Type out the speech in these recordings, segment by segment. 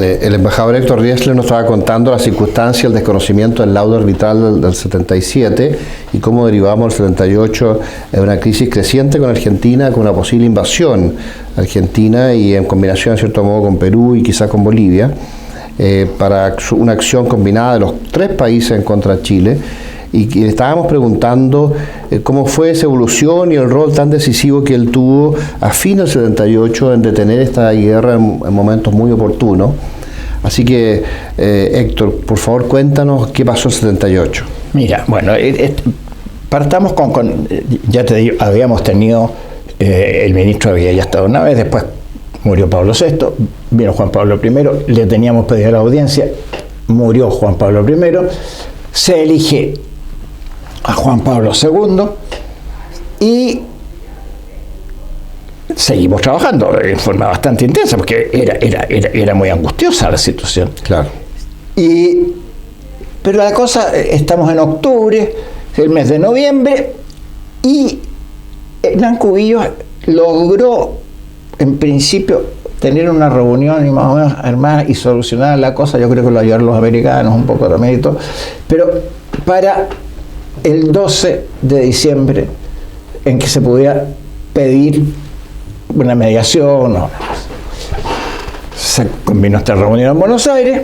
El embajador Héctor Riesler nos estaba contando las circunstancias, el desconocimiento del laudo arbitral del 77 y cómo derivamos el 78 en una crisis creciente con Argentina, con una posible invasión argentina y en combinación, en cierto modo, con Perú y quizás con Bolivia, para una acción combinada de los tres países en contra de Chile. Y le estábamos preguntando cómo fue esa evolución y el rol tan decisivo que él tuvo a fin del 78 en detener esta guerra en momentos muy oportunos. Así que, Héctor, por favor, cuéntanos qué pasó en el 78. Mira, bueno, partamos con ya te digo, habíamos tenido, el ministro había ya estado una vez, después murió Pablo VI, vino Juan Pablo I, le teníamos pedido la audiencia, murió Juan Pablo I, se elige a Juan Pablo II y seguimos trabajando en forma bastante intensa porque era muy angustiosa la situación. Claro. Pero la cosa, estamos en octubre, el mes de noviembre, y Hernán Cubillos logró en principio tener una reunión y más o menos armar y solucionar la cosa. Yo creo que lo ayudaron los americanos un poco también y todo, pero para el 12 de diciembre, en que se pudiera pedir una mediación. Se combinó esta reunión en Buenos Aires,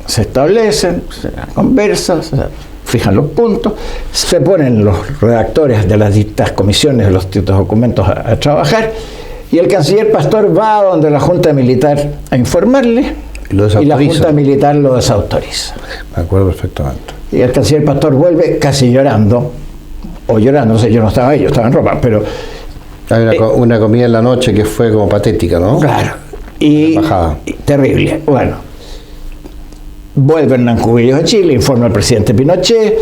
se establecen, se conversan, se fijan los puntos, se ponen los redactores de las distintas comisiones de los distintos documentos a trabajar, y el canciller Pastor va a donde la Junta Militar a informarle, y la Junta Militar lo desautoriza. Me acuerdo perfectamente. Y el canciller Pastor vuelve casi llorando, o llorando, no sé, yo no estaba ahí, yo estaba en Roma, pero... Hay una comida en la noche que fue como patética, ¿no? Claro, y terrible. Bueno, vuelve Hernán Cubillos a Chile, informa al presidente Pinochet,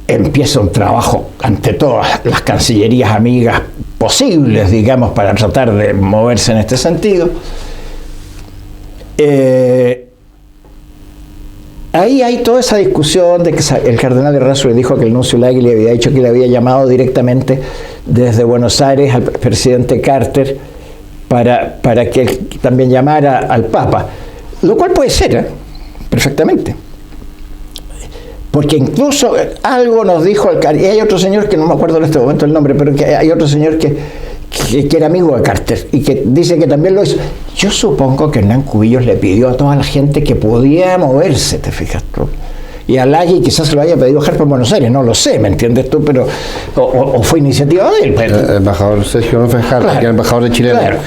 empieza un trabajo ante todas las cancillerías amigas posibles, digamos, para tratar de moverse en este sentido. Ahí hay toda esa discusión de que el cardenal Errázuriz le dijo que el nuncio Lagui le había dicho que le había llamado directamente desde Buenos Aires al presidente Carter para que él también llamara al Papa, lo cual puede ser, perfectamente, porque incluso algo nos dijo y hay otro señor que no me acuerdo en este momento el nombre, pero que hay otro señor que era amigo de Carter y que dice que también lo hizo. Yo supongo que Hernán Cubillos le pidió a toda la gente que podía moverse, ¿te fijas tú? Y a Lagui quizás se lo haya pedido Harper en Buenos Aires, no lo sé, ¿me entiendes tú? Pero o fue iniciativa de él. Pero, el embajador Sergio López Harper, claro, que era el embajador de Chile. Claro.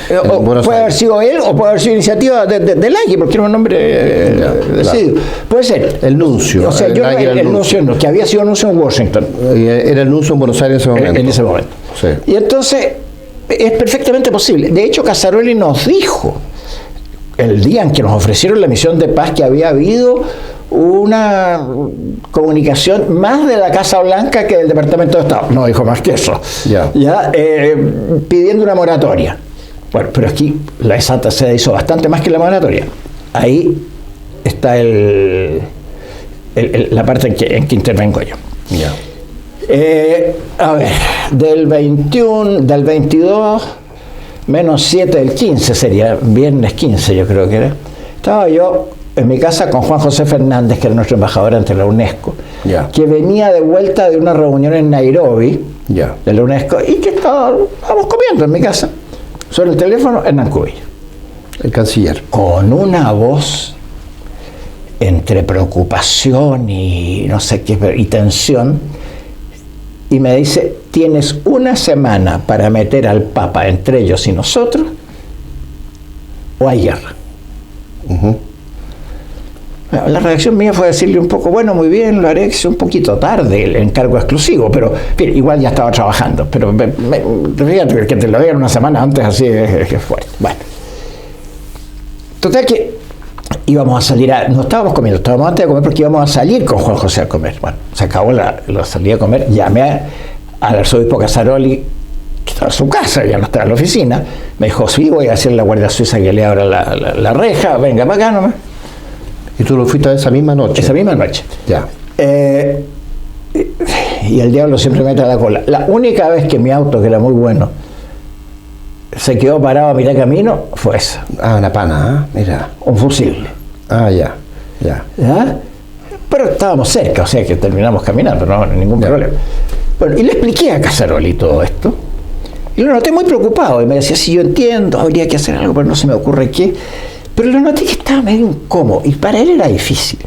Puede haber sido él o puede haber sido iniciativa de Lagui, porque era un nombre decidido. Claro. Puede ser. El nuncio. O sea, yo el nuncio no, que había sido nuncio en Washington. Era el nuncio en Buenos Aires en ese momento. En ese momento. Sí. Y entonces es perfectamente posible. De hecho, Casaroli nos dijo el día en que nos ofrecieron la misión de paz que había habido una comunicación más de la Casa Blanca que del Departamento de Estado. No dijo más que eso. Pidiendo una moratoria. Bueno, pero aquí la Santa Sede hizo bastante más que la moratoria. Ahí está la parte en que intervengo yo. A ver, del 22 menos 7 del 15 sería, viernes 15 yo creo que era. Estaba yo en mi casa con Juan José Fernández, que era nuestro embajador ante la UNESCO, que venía de vuelta de una reunión en Nairobi, de la UNESCO, y que estábamos comiendo en mi casa. Sobre el teléfono, Hernán Cubillos, el canciller, con una voz entre preocupación y no sé qué, y tensión, y me dice: tienes una semana para meter al Papa entre ellos y nosotros, o hay guerra. La reacción mía fue decirle un poco: bueno, muy bien, lo haré, un poquito tarde el encargo exclusivo, pero igual ya estaba trabajando, pero fíjate que te lo digan una semana antes así es fuerte. Bueno, total que íbamos a salir no estábamos comiendo, estábamos antes de comer porque íbamos a salir con Juan José a comer. Bueno, se acabó la salida a comer, llamé al arzobispo Casaroli, que estaba en su casa, ya no estaba en la oficina, me dijo: sí, voy a decirle a la Guardia Suiza que le abra la reja, venga para acá nomás. ¿Y tú lo fuiste esa misma noche? Esa misma noche. Ya. Y el diablo siempre mete a la cola. La única vez que mi auto, que era muy bueno, se quedó parado a mitad de camino fue esa. Una pana, mira. Un fusible. Ya. ¿Ya? Pero estábamos cerca, o sea que terminamos caminando, no ningún problema. Bueno, y le expliqué a Casaroli todo esto. Y lo noté muy preocupado. Y me decía, sí, yo entiendo, habría que hacer algo, pero no se me ocurre qué. Pero lo noté que estaba medio incómodo. Y para él era difícil.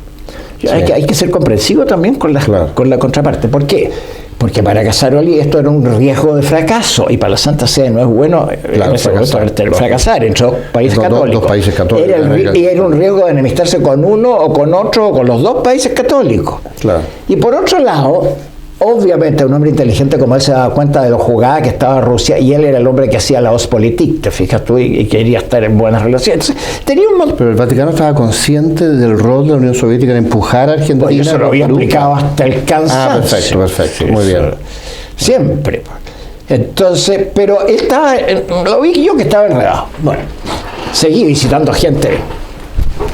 Sí. Hay que ser comprensivo también con la contraparte. ¿Por qué? Porque para Casaroli esto era un riesgo de fracaso. Y para la Santa Sede no es bueno fracasar entre dos países católicos. Dos países católicos. Era un riesgo de enemistarse con uno o con otro o con los dos países católicos. Claro. Y por otro lado, obviamente un hombre inteligente como él se daba cuenta de lo jugada que estaba Rusia, y él era el hombre que hacía la Ostpolitik, te fijas tú, y quería estar en buenas relaciones. Entonces, tenía Pero el Vaticano estaba consciente del rol de la Unión Soviética en empujar a Argentina. Pues yo se lo había explicado hasta el cansancio. Perfecto, muy bien. Siempre. Entonces, pero él estaba, lo vi yo que estaba enredado. Bueno, seguí visitando gente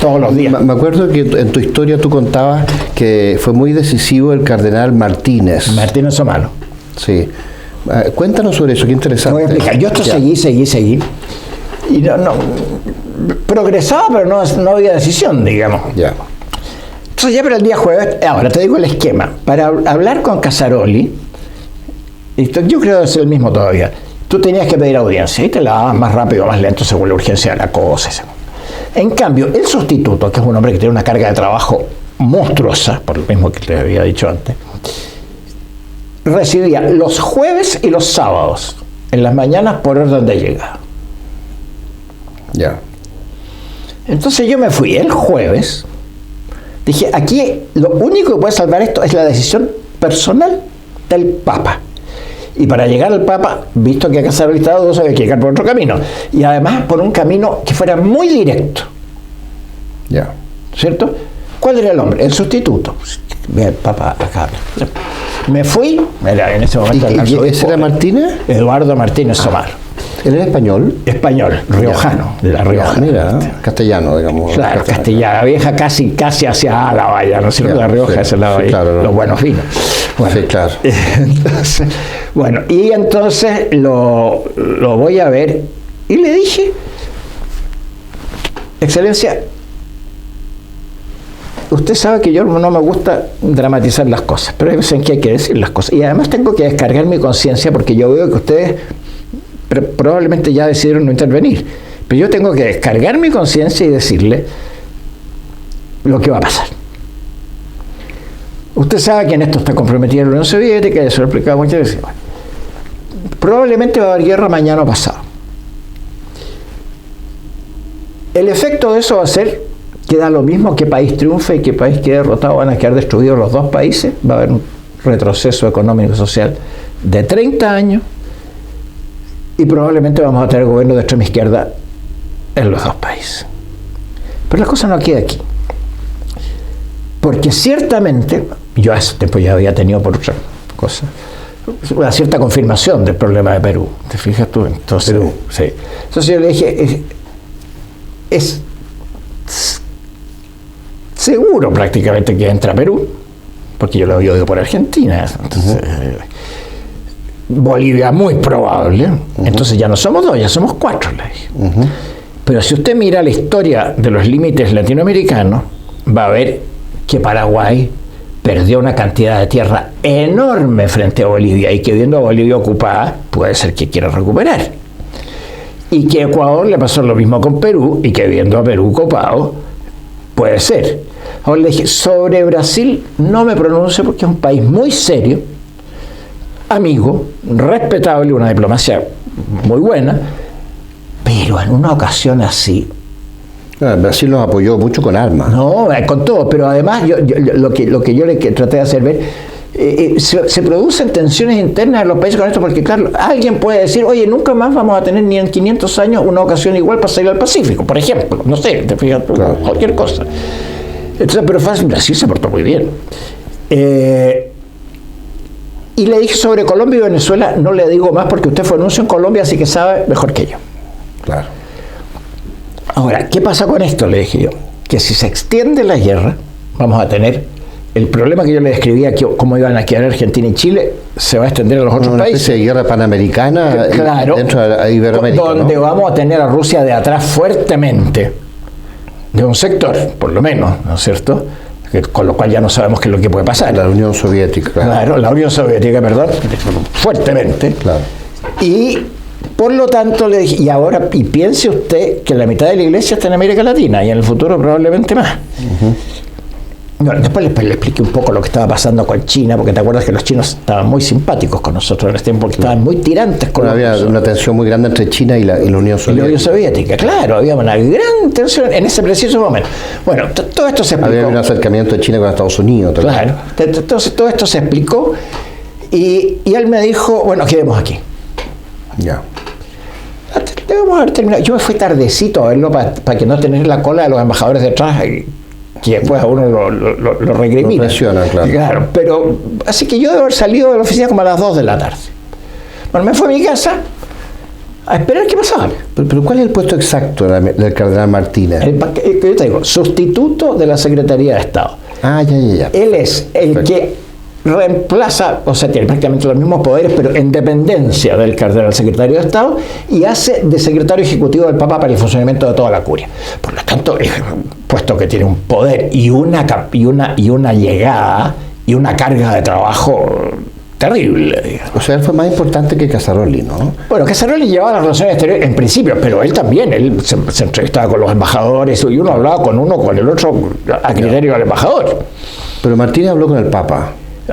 todos los días. Me acuerdo que en tu historia tú contabas que fue muy decisivo el cardenal Martínez. Martínez Somalo. Sí. Cuéntanos sobre eso, qué interesante. Voy a explicar. Yo esto seguí. Y no progresaba, pero no había decisión, digamos. Ya. Entonces ya para el día jueves, ahora te digo el esquema. Para hablar con Casaroli, yo creo que es el mismo todavía. Tú tenías que pedir audiencia y te la daban más rápido o más lento según la urgencia de la cosa. En cambio, el sustituto, que es un hombre que tiene una carga de trabajo monstruosa, por lo mismo que te había dicho antes, recibía los jueves y los sábados, en las mañanas, por orden de llegada. Ya. Entonces yo me fui el jueves, dije, aquí lo único que puede salvar esto es la decisión personal del Papa. Y para llegar al Papa, visto que Casaroli estaba dudoso, había que llegar por otro camino. Y además por un camino que fuera muy directo. Ya. ¿Cierto? ¿Cuál era el hombre? El sustituto. Ve el Papa acá. Me fui, en ese momento... ¿Y ese era Martínez? Eduardo Martínez Somalo. ¿Él era español? Español, riojano, de La Rioja. Mira, castellano, digamos. Claro, castellana vieja casi hacia Álava, ya, ¿no es cierto? La Rioja es el lado ahí, claro, los buenos vinos. Bueno, sí, claro. Entonces, bueno, y entonces lo voy a ver y le dije, Excelencia, usted sabe que yo no me gusta dramatizar las cosas, pero hay veces en que hay que decir las cosas. Y además tengo que descargar mi conciencia porque yo veo que ustedes probablemente ya decidieron no intervenir. Pero yo tengo que descargar mi conciencia y decirle lo que va a pasar. Usted sabe que en esto está comprometida la Unión Soviética, ya se lo he explicado muchas veces. Bueno, probablemente va a haber guerra mañana o pasado. El efecto de eso va a ser que da lo mismo que país triunfe y que país quede derrotado, van a quedar destruidos los dos países, va a haber un retroceso económico y social de 30 años y probablemente vamos a tener gobierno de extrema izquierda en los dos países. Pero la cosa no queda aquí. Porque ciertamente, yo a ese tiempo ya había tenido por otra cosa, una cierta confirmación del problema de Perú. ¿Te fijas tú? Entonces, Perú. Sí. Entonces yo le dije, es seguro prácticamente que entra a Perú, porque yo lo había oído por Argentina. Entonces, Bolivia muy probable. Entonces ya no somos dos, ya somos cuatro, le dije. Pero si usted mira la historia de los límites latinoamericanos, va a ver que Paraguay perdió una cantidad de tierra enorme frente a Bolivia y que viendo a Bolivia ocupada puede ser que quiera recuperar. Y que a Ecuador le pasó lo mismo con Perú y que viendo a Perú ocupado puede ser. Ahora le dije, sobre Brasil no me pronuncio porque es un país muy serio, amigo, respetable, una diplomacia muy buena, pero en una ocasión así... Brasil nos apoyó mucho con armas. No, con todo, pero además lo que yo le traté de hacer ver, se producen tensiones internas en los países con esto, porque claro, alguien puede decir, oye, nunca más vamos a tener ni en 500 años una ocasión igual para salir al Pacífico, por ejemplo, no sé, te fijas, claro, cualquier cosa. Entonces, pero Brasil se portó muy bien. Y le dije sobre Colombia y Venezuela, no le digo más porque usted fue anuncio en Colombia, así que sabe mejor que yo. Claro. Ahora, ¿qué pasa con esto? Le dije yo, que si se extiende la guerra, vamos a tener el problema que yo le describía, que cómo iban a quedar Argentina y Chile, se va a extender a los otros una países. especie de guerra panamericana Claro, dentro de Iberoamérica, donde ¿no? vamos a tener a Rusia de atrás fuertemente, de un sector, por lo menos, ¿no es cierto? Con lo cual ya no sabemos qué es lo que puede pasar. La Unión Soviética, Claro, la Unión Soviética, perdón, fuertemente. Claro. Y por lo tanto le dije, y piense usted que la mitad de la iglesia está en América Latina y en el futuro probablemente más. Bueno, después le expliqué un poco lo que estaba pasando con China, porque te acuerdas que los chinos estaban muy simpáticos con nosotros en ese tiempo, porque estaban muy tirantes con Había nosotros. una tensión muy grande entre China y la Unión Y Soviética. la Unión Soviética, claro, había una gran tensión en ese preciso momento. Bueno, todo esto se explicó. Había un acercamiento de China con Estados Unidos también. Claro, entonces todo esto se explicó y él me dijo, bueno, quedemos aquí. Ya. Debemos haber terminado. Yo me fui tardecito a verlo para que no tener la cola de los embajadores detrás, que después a uno lo recrimina. Lo presionan, claro. Pero, así que yo debo haber salido de la oficina como a las 2 de la tarde. Bueno, me fui a mi casa a esperar qué pasaba. Pero ¿cuál es el puesto exacto del cardenal Martínez? Yo te digo, sustituto de la Secretaría de Estado. Ah, ya. Él es el Perfecto. que reemplaza, o sea, tiene prácticamente los mismos poderes, pero en dependencia del cardenal secretario de Estado, y hace de secretario ejecutivo del Papa para el funcionamiento de toda la curia. Por lo tanto, es un puesto que tiene un poder y una llegada y una carga de trabajo terrible, digamos. O sea, él fue más importante que Casaroli, ¿no? Bueno, Casaroli llevaba las relaciones exteriores en principio, pero él también, él se entrevistaba con los embajadores y uno hablaba con uno, con el otro, a criterio del embajador. Pero Martínez habló con el Papa.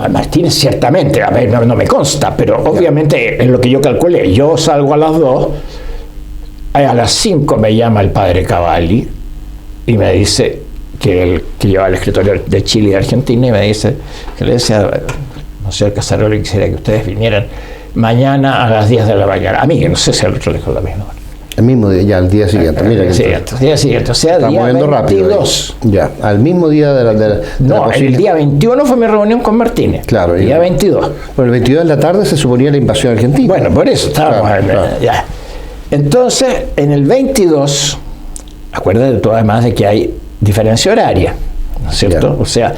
Martínez ciertamente, a ver, no me consta, pero obviamente en lo que yo calculé, yo salgo a las 2, a las 5 me llama el padre Cavalli y me dice que lleva el escritorio de Chile y de Argentina, y me dice que le decía, no sé, el Casaroli quisiera que ustedes vinieran mañana a las 10 de la mañana. A mí, que no sé si al otro le dijo la misma hora. El mismo día, ya, al día siguiente. Mira que día siguiente, o sea, está día moviendo 22. rápido. Ya, al mismo día de la No, posible- el día 21 fue mi reunión con Martínez. Claro, el día 22. Bueno, el 22 de la tarde se suponía la invasión argentina. Bueno, por eso estábamos Claro. ya. Entonces, en el 22, acuérdate tú además de que hay diferencia horaria, ¿no es cierto? Ya. O sea,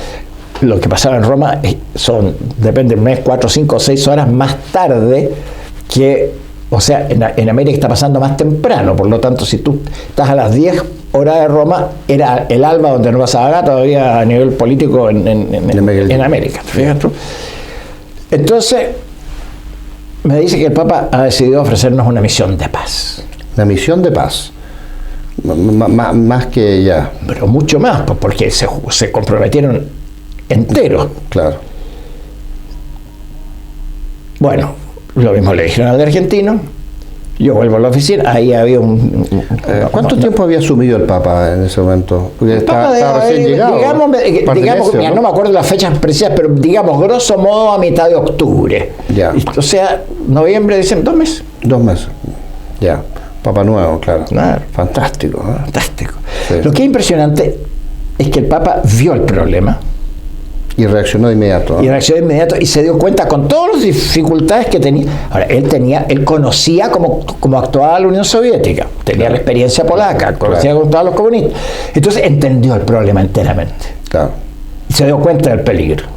lo que pasaba en Roma depende del mes, 4, 5, 6 horas más tarde que, o sea, en América está pasando más temprano, por lo tanto, si tú estás a las 10 horas de Roma, era el alba donde no pasaba nada todavía a nivel político en América. Fíjate tú. Entonces, me dice que el Papa ha decidido ofrecernos una misión de paz. La misión de paz. Más que ya. Pero mucho más, pues, porque se comprometieron enteros. Claro. Bueno, lo mismo le dijeron al argentino. Yo vuelvo a la oficina, ahí había ¿Cuánto tiempo había asumido el Papa en ese momento? Porque estaba recién llegado. Digamos, mira, no me acuerdo las fechas precisas, pero digamos, grosso modo a mitad de octubre. Ya. O sea, noviembre, diciembre, 2 meses. 2 meses. Ya. Papa nuevo, claro. Claro. Fantástico. Fantástico. Sí. Lo que es impresionante es que el Papa vio el problema. Y reaccionó de inmediato, ¿no? Y reaccionó de inmediato y se dio cuenta con todas las dificultades que tenía. Ahora, él conocía cómo actuaba la Unión Soviética, tenía la experiencia polaca, conocía cómo actuaban los comunistas. Entonces entendió el problema enteramente. Claro. Y se dio cuenta del peligro.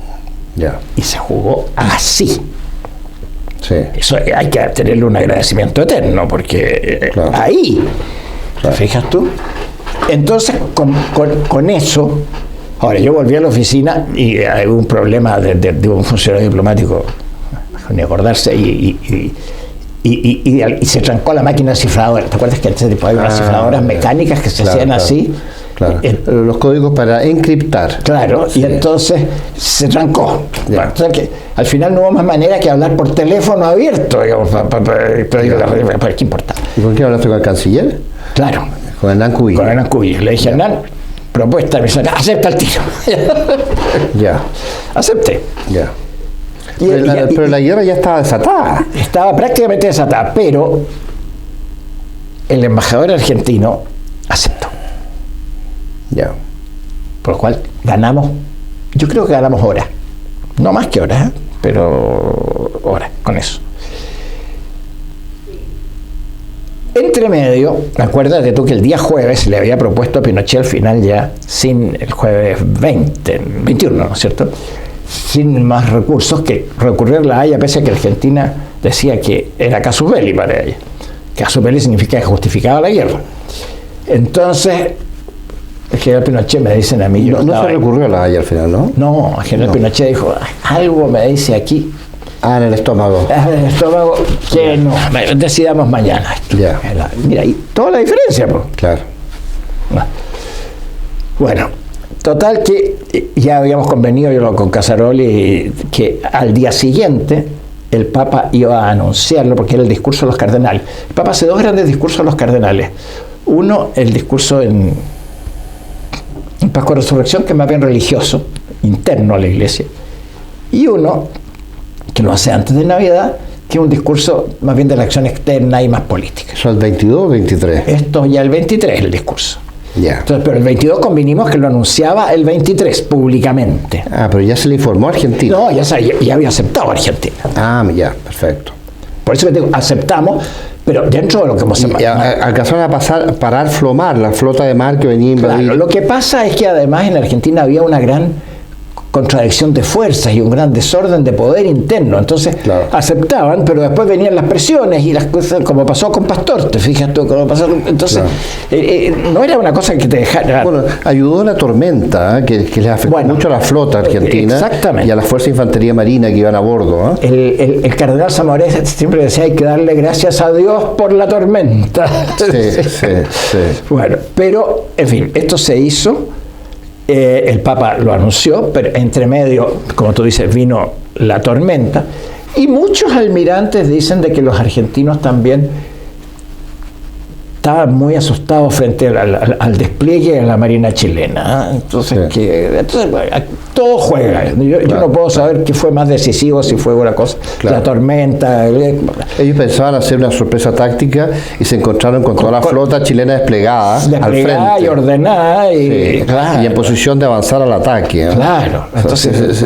Ya. Y se jugó así. Sí. Eso hay que tenerle un agradecimiento eterno, porque Claro. ahí, Claro. ¿te fijas tú? Entonces, con eso, ahora yo volví a la oficina y hubo un problema de un funcionario diplomático, mejor ni acordarse, y se trancó la máquina cifradora. ¿Te acuerdas que antes había unas cifradoras mecánicas que se hacían así? Claro. Los códigos para encriptar. Claro, Sí. y entonces se trancó. Ya. Bueno, o sea que al final no hubo más manera que hablar por teléfono abierto, digamos, pero digo, ¿para qué importa? ¿Y con quién hablaste? ¿Con el canciller? Claro, Con Hernán Cubillo. con Hernán Cubillo. Le dije, Hernán, propuesta, me dice, acepta el tiro. Ya, Acepté. ya. Y- Pero la guerra ya estaba desatada. Estaba prácticamente desatada, pero el embajador argentino aceptó. Ya. Por lo cual ganamos, yo creo que ganamos horas. No más que horas, pero horas con eso. Entre medio, acuérdate tú que el día jueves le había propuesto a Pinochet al final ya, sin el jueves 21, ¿no es cierto? sin más recursos que recurrir a la Haya, pese a que Argentina decía que era casus belli para ella. Casus belli significa que justificaba la guerra. Entonces, el general Pinochet, me dicen a mí... No se recurrió a la Haya al final, ¿no? No, el general Pinochet dijo, algo me dice aquí. En el estómago. En el estómago, que no, decidamos mañana esto. Ya. Mira, y toda la diferencia, pues. Claro. Bueno, total que ya habíamos convenido yo con Casaroli que al día siguiente el Papa iba a anunciarlo porque era el discurso de los cardenales. El Papa hace dos grandes discursos a los cardenales. Uno, el discurso en Pascua de Resurrección, que es más bien religioso, interno a la Iglesia. Y uno, que lo hace antes de Navidad, que es un discurso más bien de la acción externa y más política. ¿Eso el 22 o 23? Esto ya el 23 el discurso. Ya. Entonces, pero el 22 convinimos que lo anunciaba el 23 públicamente. Pero ya se le informó a Argentina. No, ya había aceptado a Argentina. Ya, perfecto. Por eso que digo, aceptamos, pero dentro de lo que hemos... Alcanzaron a parar Flomar, la flota de mar que venía a invadir. Claro, lo que pasa es que además en Argentina había una gran contradicción de fuerzas y un gran desorden de poder interno. Entonces aceptaban, pero después venían las presiones y las cosas, como pasó con Pastor, te fijas tú, como pasó. Entonces, no era una cosa que te dejara. Bueno, ayudó la tormenta, que les afectó mucho a la flota argentina. Exactamente. Y a las fuerzas de infantería marina que iban a bordo. El cardenal Zamoré siempre decía: hay que darle gracias a Dios por la tormenta. Sí. Bueno, pero, en fin, esto se hizo. El Papa lo anunció, pero entre medio, como tú dices, vino la tormenta, y muchos almirantes dicen de que los argentinos también estaban muy asustados frente al despliegue de la Marina chilena. Entonces, todo juega. Yo no puedo saber qué fue más decisivo, si fue una cosa, la tormenta. Ellos pensaban hacer una sorpresa táctica y se encontraron con toda la flota chilena desplegada al frente. Y ordenada. Y en posición de avanzar al ataque. Claro. Entonces,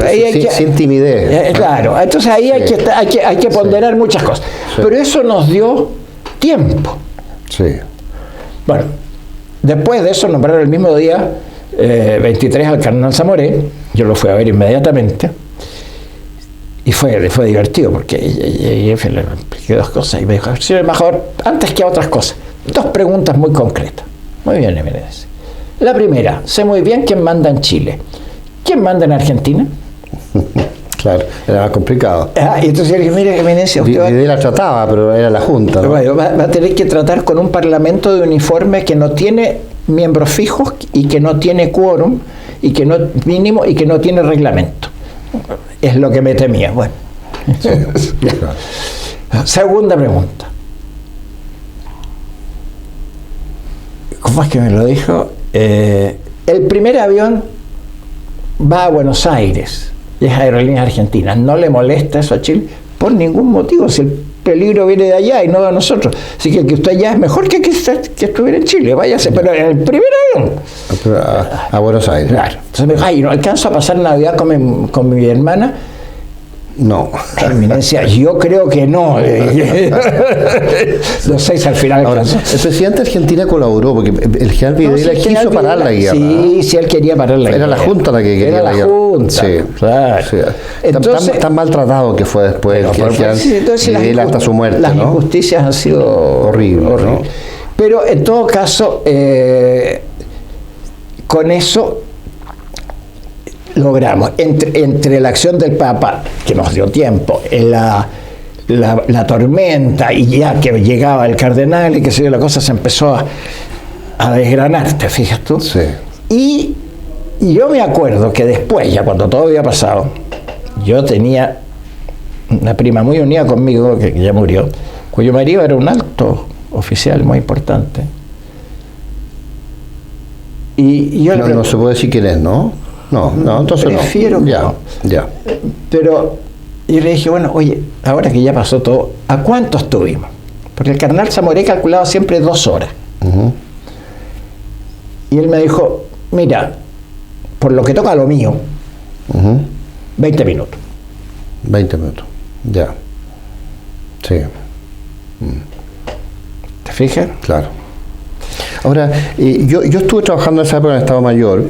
sin timidez. Claro. Entonces ahí hay que ponderar muchas cosas. Pero eso nos dio tiempo. Sí. Bueno, después de eso nombraron el mismo día 23 al cardenal Zamoré. Yo lo fui a ver inmediatamente y fue divertido porque le expliqué dos cosas y me dijo: señor embajador, antes que a otras cosas, dos preguntas muy concretas. Muy bien, Eminencia. La primera, sé muy bien quién manda en Chile. ¿Quién manda en Argentina? Claro, era más complicado. Y entonces yo le dije: mire, Eminencia, usted la trataba, pero era la Junta, ¿no? Bueno, va a tener que tratar con un parlamento de uniforme que no tiene miembros fijos y que no tiene quórum y que no mínimo y que no tiene reglamento. Es lo que me temía. Bueno. Sí, claro. Segunda pregunta. ¿Cómo es que me lo dijo? El primer avión va a Buenos Aires. Y es Aerolíneas Argentinas. ¿No le molesta eso a Chile? Por ningún motivo, si el peligro viene de allá y no de nosotros. Así que usted allá es mejor que estuviera en Chile, váyase, pero en el primer avión. A Buenos Aires. Claro. Entonces me dijo: no alcanzo a pasar Navidad con mi hermana. No. Eminencia, yo creo que no. No sé si al final. Ahora, el presidente de Argentina colaboró porque el general Videla quiso parar la guerra. Sí, él quería parar la guerra. Era la Junta la que quería la guerra. Era la Junta. Sí, claro. Sí. Entonces, tan maltratado que fue después el general Videla hasta su muerte. Las injusticias han sido horribles. ¿No? Pero en todo caso, con eso logramos, entre la acción del Papa, que nos dio tiempo, la tormenta, y ya que llegaba el cardenal y que se dio la cosa, se empezó a desgranar, ¿te fijas tú? Sí. Y yo me acuerdo que después, ya cuando todo había pasado, yo tenía una prima muy unida conmigo, que ya murió, cuyo marido era un alto oficial muy importante. Y yo no se puede decir quién es, ¿no? No, entonces prefiero no. no. Ya. Pero yo le dije: bueno, oye, ahora que ya pasó todo, ¿a cuánto estuvimos? Porque el cardenal Zamoré calculaba siempre 2 horas. Uh-huh. Y él me dijo: mira, por lo que toca a lo mío, 20 minutos. 20 minutos, ya. Sí. ¿Te fijas? Claro. Ahora, yo estuve trabajando en esa época en el Estado Mayor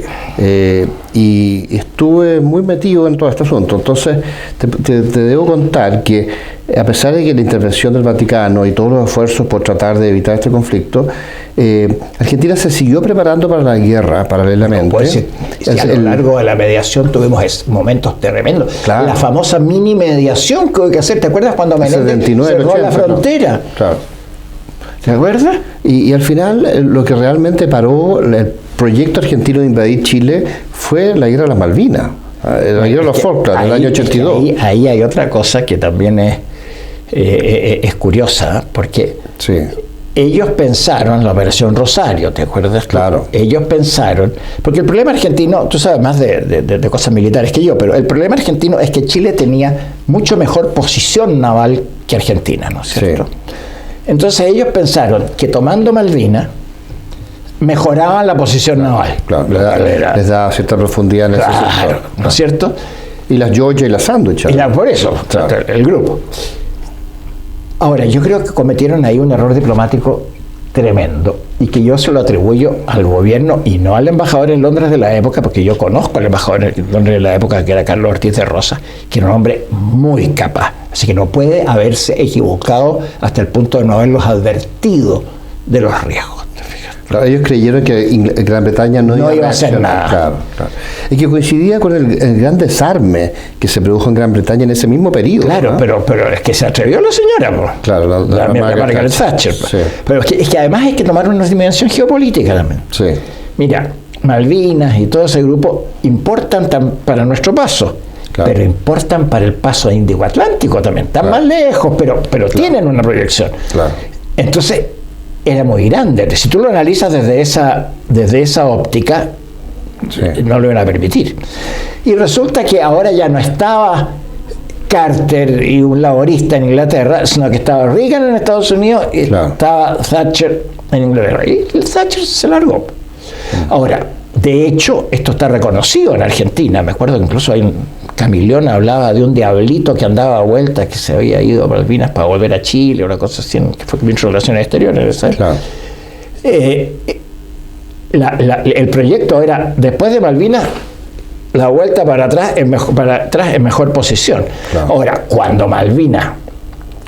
y estuve muy metido en todo este asunto. Entonces, te debo contar que a pesar de que la intervención del Vaticano y todos los esfuerzos por tratar de evitar este conflicto, Argentina se siguió preparando para la guerra paralelamente. No, pues, a lo largo de la mediación tuvimos momentos tremendos. Claro. La famosa mini mediación que hubo que hacer, ¿te acuerdas cuando Menéndez cerró la frontera? Claro. ¿Te acuerdas? Y al final lo que realmente paró el proyecto argentino de invadir Chile fue la guerra de las Malvinas, la guerra de los Falklands, en el año 82. Ahí hay otra cosa que también es curiosa, porque Sí. ellos pensaron, la Operación Rosario, ¿te acuerdas? Claro. Ellos pensaron, porque el problema argentino, tú sabes más de cosas militares que yo, pero el problema argentino es que Chile tenía mucho mejor posición naval que Argentina, ¿no es cierto? Sí. Entonces ellos pensaron que tomando Malvinas mejoraban la posición naval. Claro, les da cierta profundidad en ese sector. ¿No es cierto? Y las Georgia y las Sándwich. Por eso, Claro. el grupo. Ahora, yo creo que cometieron ahí un error diplomático tremendo y que yo se lo atribuyo al gobierno y no al embajador en Londres de la época, porque yo conozco al embajador en Londres de la época, que era Carlos Ortiz de Rosa, que era un hombre muy capaz. Así que no puede haberse equivocado hasta el punto de no haberlos advertido de los riesgos. Claro, ellos creyeron que Gran Bretaña no iba a hacer nada. Claro. Y que coincidía con el gran desarme que se produjo en Gran Bretaña en ese mismo periodo. Claro, ¿no? pero es que se atrevió la señora, pues. Claro, la Margaret Thatcher. Sí. Pero es que además hay que tomar una dimensión geopolítica también. Sí. Mira, Malvinas y todo ese grupo importan para nuestro paso, Claro. pero importan para el paso Índico-Atlántico también. Están más lejos, pero tienen una proyección. Claro. Entonces, era muy grande. Si tú lo analizas desde esa óptica, Sí. no lo iban a permitir. Y resulta que ahora ya no estaba Carter y un laborista en Inglaterra, sino que estaba Reagan en Estados Unidos y Claro. estaba Thatcher en Inglaterra. Y el Thatcher se largó. Ahora, de hecho, esto está reconocido en Argentina. Me acuerdo que incluso Camilión hablaba de un diablito que andaba a vuelta, que se había ido a Malvinas para volver a Chile, una cosa así, que fue ministro de Relaciones Exteriores, ¿sabes? Claro. El proyecto era, después de Malvinas, la vuelta para atrás en mejor posición. Claro. Ahora, cuando Malvinas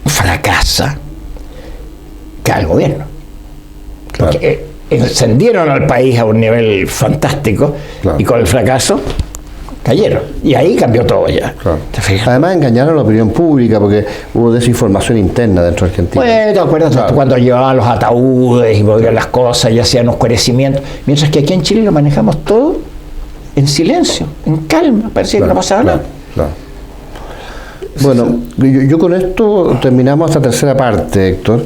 fracasa, cae el gobierno. Claro. Porque encendieron al país a un nivel fantástico, Claro. y con el fracaso cayeron. Y ahí cambió todo ya. Claro. ¿Te fijas? Además engañaron a la opinión pública porque hubo desinformación interna dentro de Argentina. Bueno, ¿te acuerdas Claro. cuando llevaban los ataúdes y movían las cosas y hacían oscurecimientos? Mientras que aquí en Chile lo manejamos todo en silencio, en calma, parecía que no pasaba nada. Claro. Bueno, yo con esto terminamos esta tercera parte, Héctor.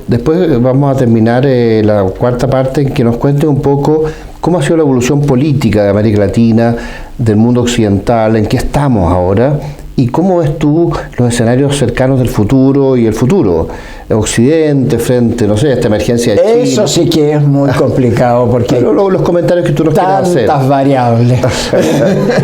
Después vamos a terminar la cuarta parte en que nos cuente un poco cómo ha sido la evolución política de América Latina, del mundo occidental, en qué estamos ahora y cómo ves tú los escenarios cercanos del futuro y el futuro. Occidente frente, no sé, a esta emergencia de Chile. Eso sí que es muy complicado porque hay Pero los comentarios que tú nos quieras hacer. tantas variables.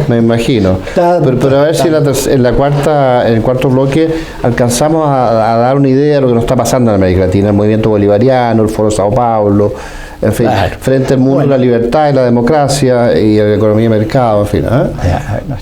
Me imagino. Pero a ver si en el cuarto bloque alcanzamos a dar una idea de lo que nos está pasando en América Latina, el movimiento bolivariano, el Foro Sao Paulo, en fin, Claro. frente al mundo de la libertad y la democracia y la economía de mercado, en fin. Ya, no,